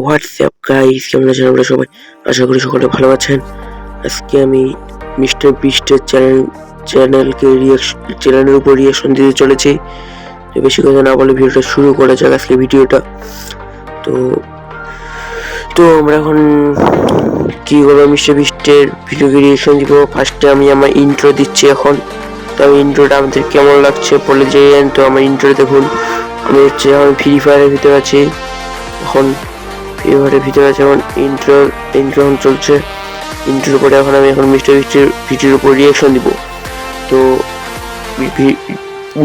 WhatsApp guys, কেমন আছেন আপনারা সবাই? আশা করি সকলে ভালো আছেন। আজকে আমি মিস্টার বিস্টের চ্যানেলের উপর রিয়াকশন দিতে চলেছি। তো বেশি কথা না বলে ভিডিওটা শুরু করা যাক। আজকে ভিডিওটা তো তো আমরা এখন কি করবো, মিস্টার বিস্টের ভিডিওকে রিয়াকশন দিব। ফার্স্টে আমি আমার ইন্ট্রো দিচ্ছি এখন। তো ইন্ট্রোটা আমাদের কেমন লাগছে বলে যাই। তো আমার ইন্ট্রো দেখুন, আমি হচ্ছে এখন ফ্রি ফায়ারের ভিতরে আছি। এখন ফ্রি ফায়ারের ভিতরে আছে, এখন ইন্ট্রো এখন চলছে। ইন্ট্রোর পরে এখন আমি মিস্টার বিস্টের ভিডিওর উপর রিয়াকশন দিব। তো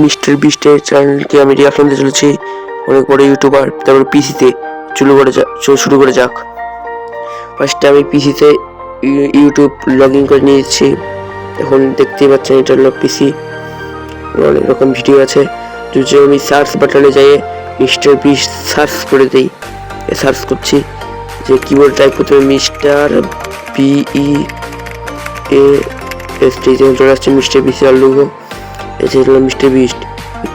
মিস্টার বিস্টের চ্যানেলকে আমি রিয়াকশন দিতে চলেছি। অনেক বড় ইউটিউবার, তারপরে পিসিতে শুরু করে যাক। ফার্স্টে আমি পিসিতে ইউটিউব লগ ইন করে নিয়েছি। এখন দেখতেই পাচ্ছেন এটা হলো পিসি, অনেক রকম ভিডিও আছে। যদি আমি সার্চ বাটনে যাই মিস্টার বিস্ট সার্চ করে দিই, সার্চ করছি যে কিবোর্ড টাইপ করতে হবে মিস্টার BEAST, যখন চলে আসছে মিস্টার বিস্ট আর লোগো। এটা হলো মিস্টার বিস্ট,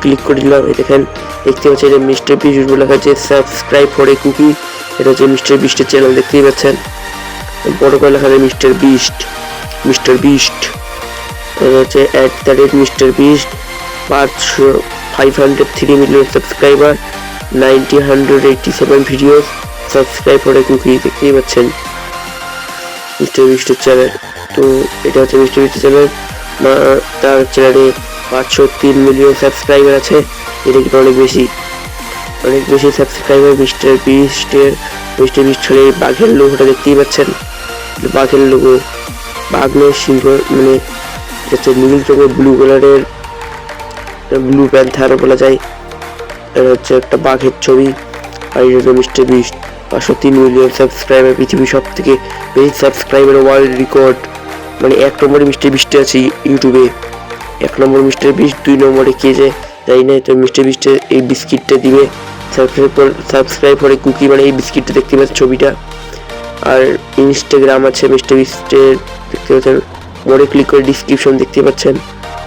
ক্লিক করে দিলাম। দেখেন দেখতে পাচ্ছেন এটা মিস্টার বিস্ট লেখা আছে, সাবস্ক্রাইব ফর এ কুকি। এটা হচ্ছে মিস্টার বিস্টের চ্যানেল, দেখতেই পাচ্ছেন বড় করে লেখা আছে মিস্টার বিস্ট। এটা হচ্ছে mister Beast, 503 million subscriber, 187 video, subscribe for a cookie. দেখতেই পাচ্ছেন মিস্টার বিস্টের চ্যানেল। তো এটা হচ্ছে মিস্টার বিস্টের চ্যানেল। তার চ্যানেলে 503 মিলিয়ন সাবস্ক্রাইবার আছে। এটা কিন্তু অনেক বেশি সাবস্ক্রাইবার মিস্টার বিস্ট হলে বাঘের লোগোটা দেখতেই পাচ্ছেন। বাঘের লোগো, বাঘ নয় সিংহ, মানে হচ্ছে নীল রঙের ব্লু কালারের, ব্লু প্যান্থার বলা যায়। এটা হচ্ছে একটা বাঘের ছবি। আর এটা হচ্ছে মিস্টার বিস্ট, 503 মিলিয়ন সাবস্ক্রাইবার, পৃথিবীর সব থেকে বেশি সাবস্ক্রাইবার ওয়ার্ল্ড রেকর্ড। মানে 1 নম্বরে মিস্টার বিস্টে আছে ইউটিউবে, 1 নম্বর মিস্টার বিস্ট, 2 নম্বরে কে যে যাই না। তো মিস্টার বিস্টের এই বিস্কিটটা দিবে, সাবস্ক্রাইব করে কুকি, মানে এই বিস্কিটটা দেখতে পাচ্ছেন ছবিটা। আর ইনস্টাগ্রাম আছে মিস্টার বিস্টের, দেখতে পাচ্ছেন। মোড়ে ক্লিক করে ডিসক্রিপশন দেখতে পাচ্ছেন,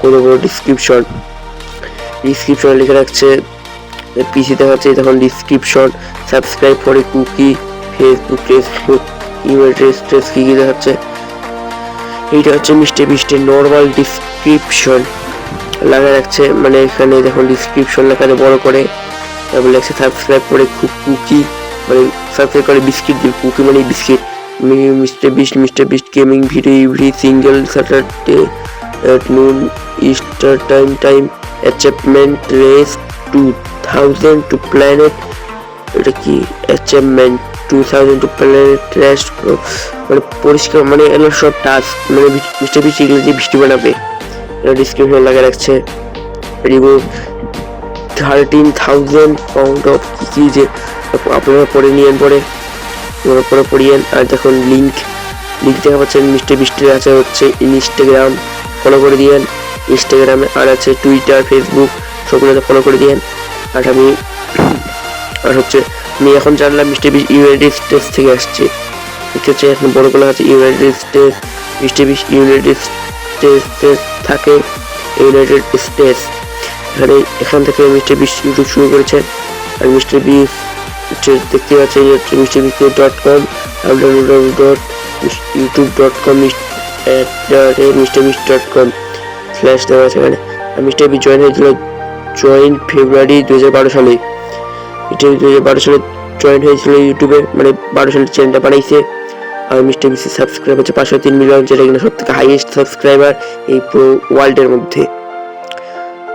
কত বড় ডিসক্রিপশন লিখে রাখছে। পিসিতে হচ্ছে তখন ডিসক্রিপশন, সাবস্ক্রাইব করে কুকি, ফেসবুক ইমেল অ্যাড্রেস কি দেখাচ্ছে। এইটা হচ্ছে মিস্টার বিস্টের নর্মাল ডিসক্রিপশন লাগা রাখছে, মানে এখানে দেখুন ডিসক্রিপশন লেখাতে বড় করে, তারপর লেখছে সাবস্ক্রাইব করে কুকি, মানে সাবস্ক্রাইব করে বিস্কিট দিবে, কুকি মানে biscuit. Mister beast gaming video every single Saturday at noon Eastern time, achievement race 2000 to planet, এটা কি achievement 2000 to planet race, মানে পরিষ্কার, মানে এগুলো সব টাস্ক, মানে মিস্টার বিস্ট এগুলো যে বৃষ্টি বানাবে। এটা ডিসক্রিপশন লাগা রাখছে। রিমুভ 13,000 পাউন্ড অফ কি যে আপনারা পরে নিয়েন, পড়িয়েন। আর দেখুন লিঙ্ক দেখা পাচ্ছেন মিস্টার বিস্টের আছে হচ্ছে ইনস্টাগ্রাম, ফলো করে দিয়েন ইনস্টাগ্রামে। আর আছে টুইটার, ফেসবুক, সবগুলোতে ফলো করে দিয়েন। আর আমি এখন জানলাম মিস্টার বিস্ট ইউনাইটেড স্টেটস থেকে আসছে। ঠিক আছে, এখন বড় করে আছে United states. Mister beast United states থাকে, ইউনাইটেড স্টেটস। এখান থেকে মিস্টার বিস্ট ইউটিউব শুরু করেছেন। আর মিস্টার বিস্ট দেখতে পাচ্ছেন misterbeast.com, www.youtube.com/misterbeast.com দেওয়া আছে এখানে। আর মিস্টার বিস্ট জয়েন ফেব্রুয়ারি 2012 সালে। এটা 2012 সালে জয়েন হয়েছিল ইউটিউবে, মানে 12 সালে চ্যানেলটা বানাইছে। আর মিস্টার বিস্টের সাবস্ক্রাইবার আছে 503 মিলিয়ন, যেটা কিনা সব থেকে হাইয়েস্ট সাবস্ক্রাইবার এই পুরো ওয়ার্ল্ডের মধ্যে।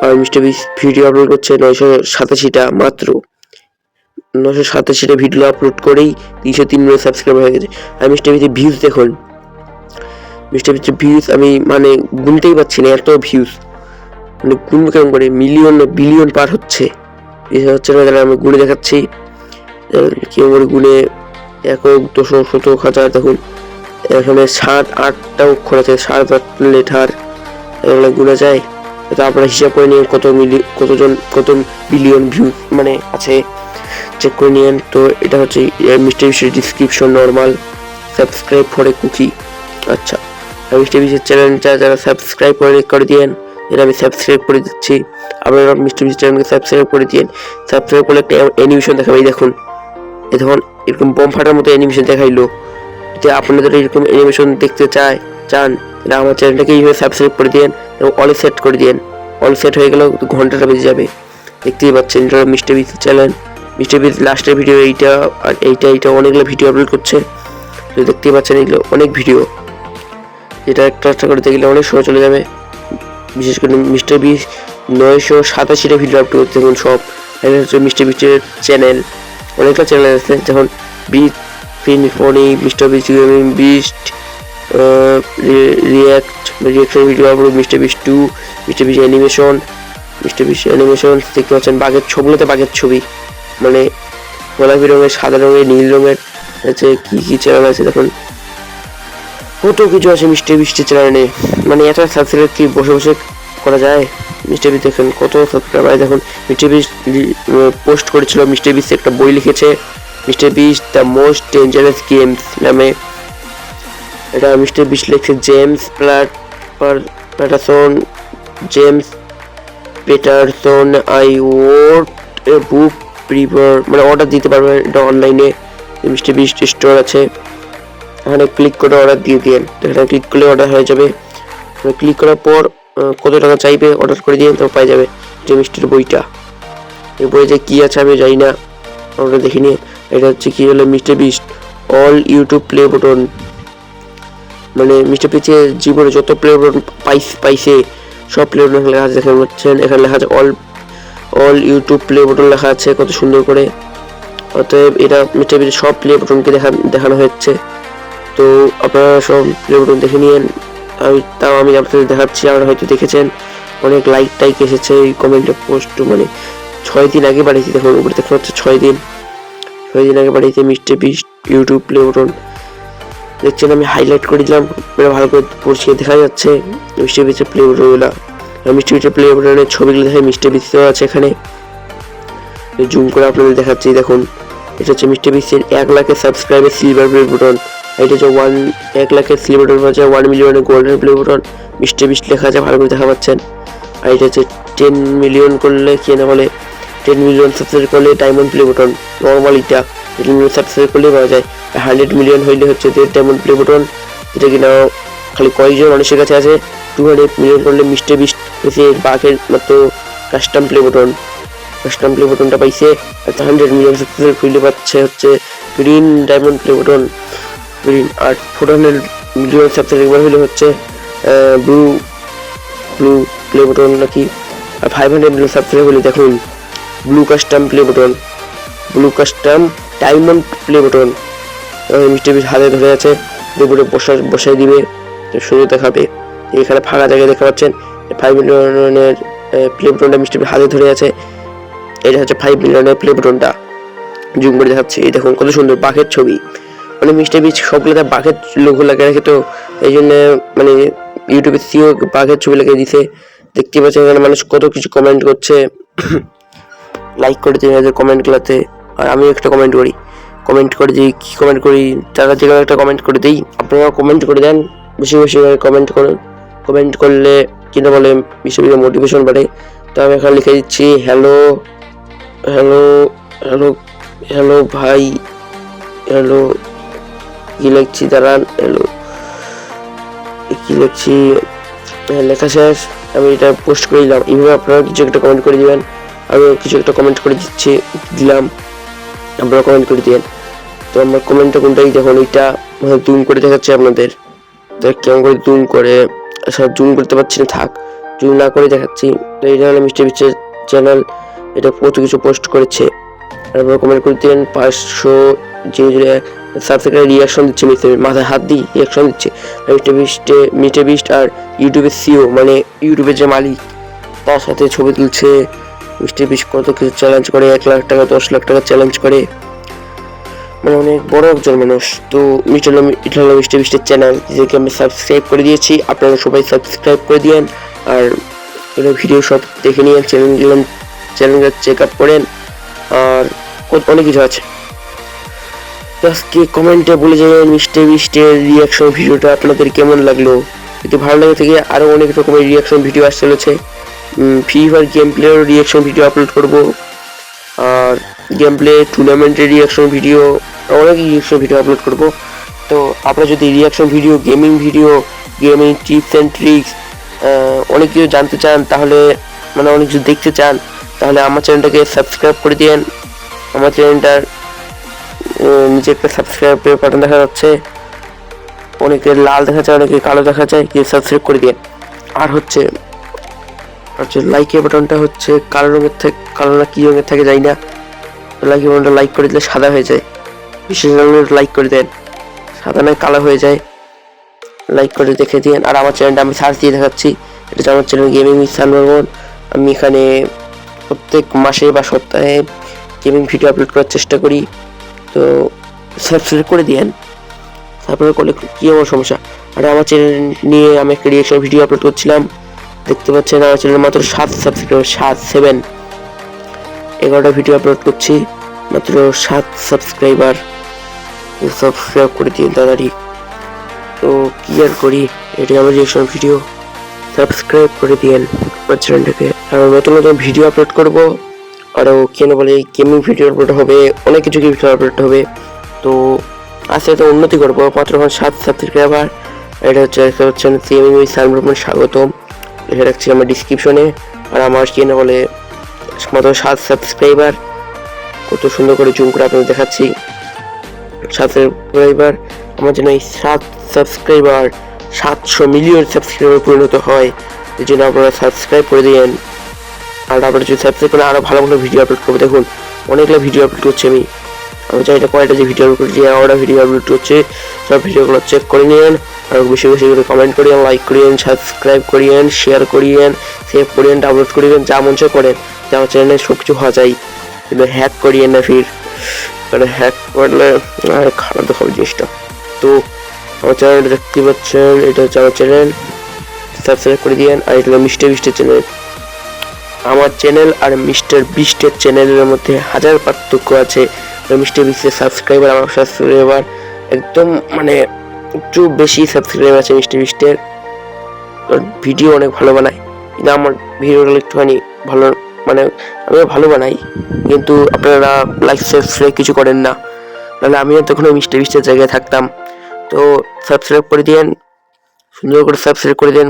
আর মিস্টার বিস্ট ভিডিও আপলোড করছে 987টা, মাত্র 987টা ভিডিও আপলোড করেই 303 মিলিয়ন সাবস্ক্রাইবার হয়ে গেছে। আর মিস্টার বিস্টের ভিউজ দেখুন, মিস্টার বিস্টের ভিউজ আমি মানে গুনতেই পারছি না, এত ভিউজ, মানে গুনবো কেমন করে, মিলিয়ন বিলিয়ন পার হচ্ছে। এটা হচ্ছে না, তাহলে আমি গুনে দেখাচ্ছি কেমন করে গুনে। 1 200 শতক হাজার, দেখুন এখানে 7-8টা অক্ষর আছে, 7-8 লেটার, এগুলো গুনে যায়। তো আপনারা হিসাব করে নিন কত বিলিয়ন ভিউজ মানে আছে, চেক করে নিন। তো এটা হচ্ছে মিস্টার বিস্টের description, normal, subscribe for a cookie. আচ্ছা, মিস্টার বিস্টের চ্যানেলটা যারা সাবস্ক্রাইব করে দিয়েন, এটা আমি সাবস্ক্রাইব করে দিচ্ছি। আপনারা মিস্টার বিস্ট চ্যানেলকে সাবস্ক্রাইব করে দিয়েন। সাবস্ক্রাইব করলে একটা অ্যানিমেশন দেখাবে, দেখুন এরকম বম ফাটার মতো অ্যানিমেশন দেখাইলো। যদি আপনাদের এরকম অ্যানিমেশন দেখতে চান তাহলে আমার চ্যানেলটাকে এইভাবে সাবস্ক্রাইব করে দিন এবং অলে সেট করে দিন। অল সেট হয়ে গেলেও ঘন্টাটা বেজে যাবে। দেখতেই পাচ্ছেন এটা মিস্টার বিস চ্যানেল। মিস্টার বিস লাস্টের ভিডিও এইটা, আর এইটা অনেকগুলো ভিডিও আপলোড করছে। তো দেখতেই পাচ্ছেন এগুলো অনেক ভিডিও, যেটা একটা করে দেখলে অনেক সময় চলে যাবে। বিশেষ করে মিস্টার বিস 987টা ভিডিও আপলোড করতে দেখুন সব। এটা হচ্ছে মিস্টার বিস্টের চ্যানেল। অনেকটা চ্যানেল আছে, যেমন বিট ফিনি, মিস্টার বিস gaming, beast reaction video upload, mister বিস 2, মিস্টার বিস অ্যানিমেশন, দেখতে পাচ্ছেন বাঘের ছবিগুলোতে বাঘের ছবি, মানে গোলাপি রঙের, সাদা রঙের, নীল রঙের আছে। কি চ্যানেল আছে দেখুন, কত কিছু আছে মিস্টার বিস্টের চ্যানেলে। মানে এত সাবস্ক্রাইব কি বসে বসে করা যায়? মিস্টার বিস দেখেন কত সাবস্ক্রাইবার। দেখুন মিস্টার বিস পোস্ট করেছিল, মিস্টার বিস একটা বই লিখেছে, মিস্টার বিস দ্য মোস্ট ডেঞ্জারাস গেমস নামে। এটা মিস্টার বিস লিখছে James Patterson I ought a book prefer, মানে অর্ডার দিতে পারবেন এটা অনলাইনে। মিস্টার বিস স্টোর আছে, এখানে ক্লিক করে অর্ডার দিয়ে দিন। এখানে ক্লিক করলে অর্ডার হয়ে যাবে। ক্লিক করার পর কত টাকা চাইবে অর্ডার করে দিন, তো পাই যাবে যে মিষ্টির বইটা। এই বই যে কি আছে আমি জানি না, আমরা দেখিনি। এটা হচ্ছে কি হলো মিস্টার বিস অল ইউটিউব প্লে বাটন, মানে মিস্টার বিসের জীবনে যত প্লে বাটন পাইছে সব প্লে বাটন লেখা আছে। দেখেন পাচ্ছেন এখানে লেখা আছে অল ইউটিউব প্লে বাটন লেখা আছে কত সুন্দর করে। অতএব এটা মিস্টার বিসের সব প্লে বাটনকে দেখানো হচ্ছে। তো আপনারা সব প্লে বাটন দেখে নিন। আমি আপনাদের দেখাচ্ছি, আপনারা হয়তো দেখেছেন। অনেক লাইক এসেছে এই কমেন্টে পোস্ট, মানে 6 দিন আগে বাড়িয়েছি। দেখুন উপরে দেখা হচ্ছে 6 দিন আগে বাড়িয়েছে মিস্টার বিস ইউটিউব প্লে বাটন। দেখছেন আমি হাইলাইট করে দিলাম, ভালো করে পড়ছি, দেখা যাচ্ছে মিস্টার বিসের প্লে বাটনগুলো। মিস্টার বিসের প্লে বাটনের ছবিগুলো দেখে মিস্টার বিসও আছে এখানে। জুম করে আপনাদের দেখাচ্ছি, দেখুন এটা হচ্ছে মিস্টার বিসের 1 লাখের সাবস্ক্রাইবার সিলভার প্লে বাটন। এটা হচ্ছে 1 লাখের সিলভার প্লে বাটন, 1 মিলিয়নের golden play button, mister beast লেখা আছে, ভালো করে দেখা পাচ্ছেন। আর এটা হচ্ছে 10 মিলিয়ন করলে কি না বলে, 10 মিলিয়ন সাবস্ক্রাইব করলে ডায়মন্ড প্লে বাটন। নর্মাল এটা 10 মিলিয়ন সাবস্ক্রাইব করলেই পাওয়া যায়। 100 মিলিয়ন হইলে হচ্ছে ডায়মন্ড প্লে বাটন, যেটা কিনা খালি কয়েকজন মানুষের কাছে আছে। 200 মিলিয়ন করলে মিস্টার বিস বাঘের মতো কাস্টম প্লে বাটনটা পাইছে। আর 100 মিলিয়ন সাবস্ক্রাইব হইলে পাচ্ছে হচ্ছে green diamond play button, green. আর 400 মিলিয়ন সাবস্ক্রাইবার হইলে হচ্ছে ব্লু প্লে বাটন নাকি। আর 500 মিলিয়ন সাবস্ক্রাইব হলে দেখুন blue custom diamond play button. Mister বিস হাতে ধরে আছে, দুপুরে বসাই দিবে, শুরু দেখাবে। এখানে ফাঁকা জায়গায় দেখা পাচ্ছেন 5 মিলিয়নের প্লে বাটনটা মিস্টার বিস হাতে ধরে আছে। এটা হচ্ছে 5 মিলিয়নের প্লে বাটনটা, জুম করে দেখাচ্ছি। এই দেখুন কত সুন্দর বাঘের ছবি, মানে মিস্টার বিস সবগুলোতে বাঘের লোগো লাগিয়ে রাখে, তো এই জন্য মানে ইউটিউবে সিও বাঘের ছবি লাগিয়ে দিছে। দেখতে পাচ্ছেন এখানে মানুষ কত কিছু কমেন্ট করছে, লাইক করে দিন এদের কমেন্টগুলোতে। আর আমি একটা কমেন্ট করে দিই, কি কমেন্ট করি, যারা যেখানে একটা কমেন্ট করে দিই, আপনারা কমেন্ট করে দেন, বেশি কমেন্ট করুন। কমেন্ট করলে কিনা বলে বেশি মোটিভেশন বাড়ে। তো আমি এখানে লিখে দিচ্ছি হ্যালো ভাই, হ্যালো কি লিখছি দাঁড়ান, কি লিখছি, লেখা শেষ। আমি এটা পোস্ট করে দিলাম। এইভাবে আপনারা কিছু একটা কমেন্ট করে দিবেন, আমি কিছু একটা কমেন্ট করে দিলাম, আপনারা কমেন্ট করে দিবেন। তো আমার কমেন্টটা কোনটাই দেখুন, এইটা জুম করে দেখাচ্ছি আপনাদের, কেমন করে জুম করে, জুম করতে পারছি না, থাক জুম না করে দেখাচ্ছি। তো এইটা হলো মিস্টার বিসের চ্যানেল, এটা কত কিছু পোস্ট করেছে। আপনারা কমেন্ট করে দিন। 500 সাবস্ক্রাইবার রিয়াকশন দিচ্ছে, মাথায় হাত দিয়ে রিয়াকশন দিচ্ছে। মিস্টার বিস আর ইউটিউবের সিও, মানে ইউটিউবের যে মালিক, তার সাথে ছবি তুলছে। মিস্টার বিস কত কিছু চ্যালেঞ্জ করে, 1 লাখ টাকা 10 লাখ টাকা চ্যালেঞ্জ করে, মানে অনেক বড় একজন মানুষ। তো এটা হলো মিস্টার বিসের চ্যানেল, যেটাকে আমি সাবস্ক্রাইব করে দিয়েছি। আপনারা সবাই সাবস্ক্রাইব করে দিন, আর এগুলো ভিডিও সব দেখে নিন, চ্যানেলগুলো চেক আপ করেন। আর অনেক কিছু আছে। আজকে কমেন্টে বলে যাবেন মিস্টার বিস্টের রিয়াকশন ভিডিওটা আপনাদের কেমন লাগলো। যদি ভালো লাগে থেকে আরও অনেক রকমের রিয়াকশন ভিডিও আসতে চলেছে। ফ্রি ফায়ার গেম প্লের রিয়াকশন ভিডিও আপলোড করব, আর গেম প্লে টুর্নামেন্টের রিয়াকশন ভিডিও অনেক রিয়াকশন ভিডিও আপলোড করবো। তো আপনারা যদি reaction video, gaming tips and tricks অনেক কিছু জানতে চান, তাহলে মানে অনেক কিছু দেখতে চান, তাহলে আমার চ্যানেলটাকে সাবস্ক্রাইব করে দিন। আমার চ্যানেলটার নিচে একটা সাবস্ক্রাইবের বাটন দেখা যাচ্ছে, অনেকের লাল দেখা যায়, অনেকে কালো দেখা যায়, কেউ সাবস্ক্রাইব করে দিন। আর হচ্ছে লাইকের বাটনটা হচ্ছে কালো রঙের থেকে, কালো না কি রঙের থাকে যাই না, লাইকের বাটনটা লাইক করে দিলে সাদা হয়ে যায়, বিশেষ রঙের লাইক করে দেন, সাদা নয় কালো হয়ে যায়, লাইক করে দেখে দিন। আর আমার চ্যানেলটা আমি সার্চ দিয়ে দেখাচ্ছি, এটা হচ্ছে আমার চ্যানেল গেমিং উইথ সানবর্মন। আমি এখানে প্রত্যেক মাসে বা সপ্তাহে গেমিং ভিডিও আপলোড করার চেষ্টা করি, তো সাবস্ক্রাইব করে দিন। তারপরে করলে কী আমার সমস্যা। আর আমার চ্যানেল নিয়ে আমি একটা রিয়াকশন ভিডিও আপলোড করছিলাম, দেখতে পাচ্ছেন আমার চ্যানেল মাত্র 7 সাবস্ক্রাইবার, 11টা ভিডিও আপলোড করছি, মাত্র 7 সাবস্ক্রাইবার। সাবস্ক্রাইব করে দিন তাড়াতাড়ি। তো কি আর করি, এটাই আমার রিয়াকশন ভিডিও, সাবস্ক্রাইব করে দিন আমার চ্যানেলটাকে। আর নতুন নতুন ভিডিও আপলোড করবো, আরও কেন বলে গেমিং ভিডিও আপলোড হবে, অনেক কিছু ভিডিও আপলোড হবে। তো আস্তে আস্তে উন্নতি করবো। মাত্র 7 সাবস্ক্রাইবার। এটা হচ্ছে গেমিং উইথ সানবর্মন, স্বাগতম, লিখে রাখছি আমার ডিসক্রিপশনে। আর আমার কেন বলে মাত্র 7 সাবস্ক্রাইবার, কত সুন্দর করে জুম করে আপনাদের দেখাচ্ছি। 7 সাবস্ক্রাইবার, আমার যেন এই 7 সাবস্ক্রাইবার 700 মিলিয়ন সাবস্ক্রাইবার পরিণত হয়, এই জন্য আপনারা সাবস্ক্রাইব করে দিন। আর আপনারা যদি সাবস্ক্রাইব করেন আরও ভালো ভালো ভিডিও আপলোড করবো। দেখুন অনেকগুলো ভিডিও আপলোড করছি আমি চাই এটা কয়টা যে ভিডিও আপলোড করছি, 11টা ভিডিও আপলোড করছে, সব ভিডিওগুলো চেক করে নিন। আর বেশি বেশি করে কমেন্ট করিয়েন, লাইক করিয়েন, সাবস্ক্রাইব করিয়েন, শেয়ার করিয়েন, সেভ করিয়েন, ডাউনলোড করিয়েন, যা মন চায় করেন, যে আমার চ্যানেলে সব কিছু হওয়া যায়, কিন্তু হ্যাক করিয়েন না ফির, কারণ হ্যাক করলে খারাপ দেখাবে জিনিসটা। তো আমার চ্যানেলটা দেখতে পাচ্ছেন, এটা হচ্ছে আমার চ্যানেল, সাবস্ক্রাইব করে দিয়েন। আর এটা হলো মিস্টার বিস্টের চ্যানেল। আমার চ্যানেল আর মিস্টার বিস্টের চ্যানেলের মধ্যে হাজার পার্থক্য আছে। মিস্টার বিস্টের সাবস্ক্রাইবার, আমার সাবস্ক্রাইবার একদম মানে একটু বেশি সাবস্ক্রাইবার আছে মিস্টার বিস্টের, ভিডিও অনেক ভালো বানায়, কিন্তু আমার ভিডিওগুলো একটুখানি ভালো, মানে আমি ভালো বানাই, কিন্তু আপনারা লাইক সাবস্ক্রাইব কিছু করেন না, নাহলে আমিও তখন মিস্টার বিস্টের জায়গায় থাকতাম। তো সাবস্ক্রাইব করে দিন, সুন্দর করে সাবস্ক্রাইব করে দেন,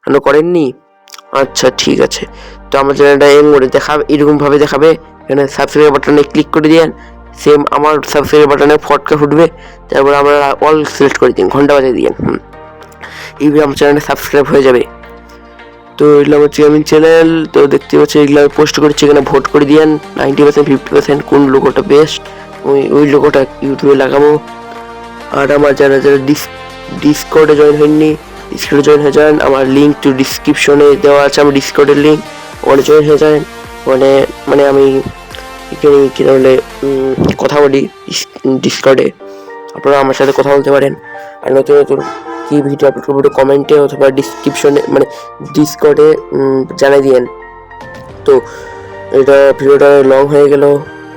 কেন করেননি? আচ্ছা ঠিক আছে। তো আমার চ্যানেলটা এরকমভাবে দেখাবে, এখানে সাবস্ক্রাইব বাটনে ক্লিক করে দিন, সেম আমার সাবস্ক্রাইব বাটনে ফটকা ফুটবে, তারপর আমরা অল সিলেক্ট করে দিন, ঘন্টা বাজিয়ে দিন, এইভাবে আমার চ্যানেলটা সাবস্ক্রাইব হয়ে যাবে। তো এগুলো আমার গেমিং চ্যানেল, তো দেখতে পাচ্ছি এগুলো আমি পোস্ট করেছি, এখানে ভোট করে দিন 90% 50% কোন লোগোটা বেস্ট, ওই লোগোটা ইউটিউবে লাগাবো। আর আমার যারা যারা ডিসকর্ডে জয়েন হয়নি, ডিসকর্ডে জয়েন হয়ে যান, আমার লিঙ্ক টু ডিসক্রিপশনে দেওয়া আছে, আমার ডিসকর্ডের লিঙ্ক, ওখানে জয়েন হয়ে যান। মানে আমি এখানে কী ধরনের কথা বলি ডিসকর্ডে, আপনারা আমার সাথে কথা বলতে পারেন। আর নতুন নতুন কী ভিডিও আপলোড করবো কমেন্টে অথবা ডিসক্রিপশনে মানে ডিসকর্ডে জানাই দিয়েন। তো এটা ভিডিওটা লং হয়ে গেল,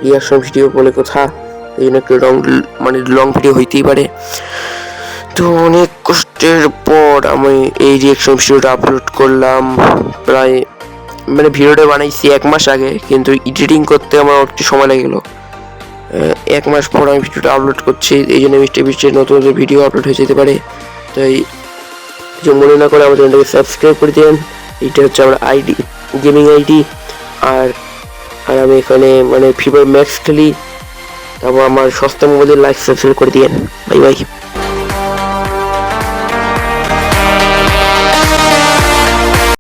রিয়াকশন ভিডিও বলে কথা, এই জন্য একটু লং ভিডিও হইতেই পারে। তো অনেক কষ্টের পর আমি এই রিয়াকশন ভিডিওটা আপলোড করলাম, প্রায় মানে ভিডিওটা বানাইছি 1 মাস আগে, কিন্তু এডিটিং করতে আমার একটু সময় লেগে গেলো। 1 মাস পর আমি ভিডিওটা আপলোড করছি, এই জন্য মিস্টার বিস্টের নতুন নতুন ভিডিও আপলোড হয়ে যেতে পারে। তাই যে মনে না করে আমার চ্যানেলটাকে সাবস্ক্রাইব করে দিন। এইটা হচ্ছে আমার আইডি, গেমিং আইডি। আর আমি এখানে মানে ফ্রি ফায়ার ম্যাক্স খেলি। তারপর আমার সস্তা মোবাইলের লাইক সাবস্ক্রাইব করে দিন। Bye bye.